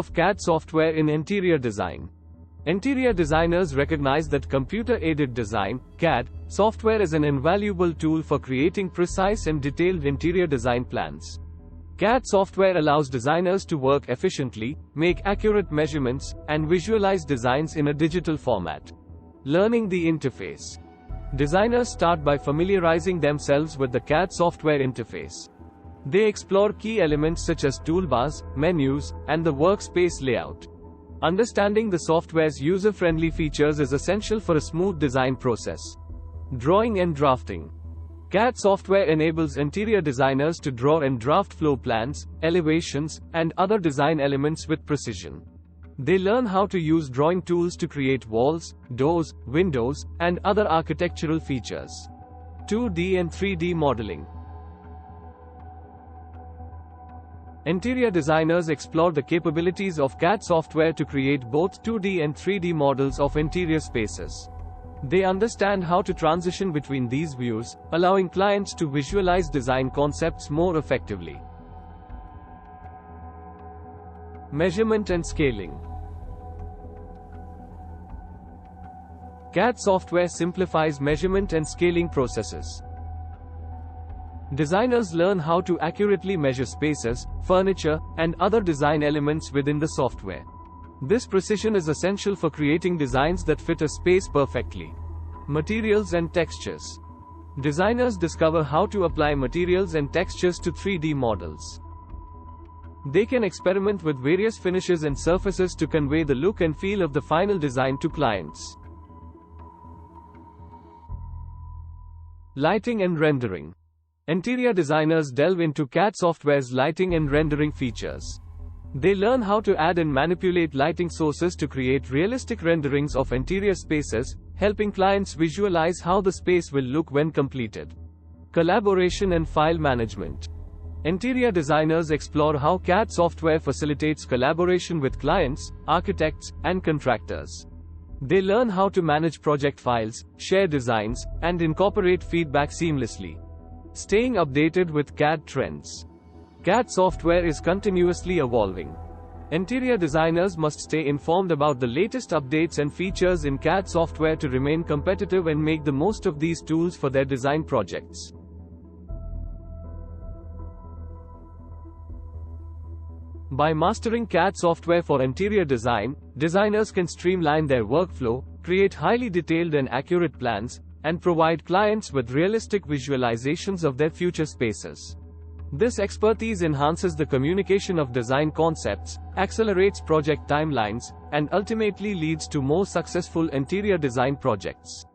of CAD software in interior design. Interior designers recognize that computer-aided design (CAD) software is an invaluable tool for creating precise and detailed interior design plans. CAD software allows designers to work efficiently, make accurate measurements, and visualize designs in a digital format. Learning the interface. Designers start by familiarizing themselves with the CAD software interface. They explore key elements such as toolbars, menus, and the workspace layout. Understanding the software's user-friendly features is essential for a smooth design process. Drawing and drafting. CAD software enables interior designers to draw and draft floor plans, elevations, and other design elements with precision. They learn how to use drawing tools to create walls, doors, windows, and other architectural features. 2D and 3D modeling. Interior designers explore the capabilities of CAD software to create both 2D and 3D models of interior spaces. They understand how to transition between these views, allowing clients to visualize design concepts more effectively. Measurement and scaling. CAD software simplifies measurement and scaling processes. Designers learn how to accurately measure spaces, furniture, and other design elements within the software. This precision is essential for creating designs that fit a space perfectly. Materials and textures. Designers discover how to apply materials and textures to 3D models. They can experiment with various finishes and surfaces to convey the look and feel of the final design to clients. Lighting and rendering. Interior designers delve into CAD software's lighting and rendering features. They learn how to add and manipulate lighting sources to create realistic renderings of interior spaces, helping clients visualize how the space will look when completed. Collaboration and file management. Interior designers explore how CAD software facilitates collaboration with clients, architects, and contractors. They learn how to manage project files, share designs, and incorporate feedback seamlessly. Staying updated with CAD trends. CAD software is continuously evolving. Interior designers must stay informed about the latest updates and features in CAD software to remain competitive and make the most of these tools for their design projects. By mastering CAD software for interior design, designers can streamline their workflow, create highly detailed and accurate plans, and provide clients with realistic visualizations of their future spaces. This expertise enhances the communication of design concepts, accelerates project timelines, and ultimately leads to more successful interior design projects.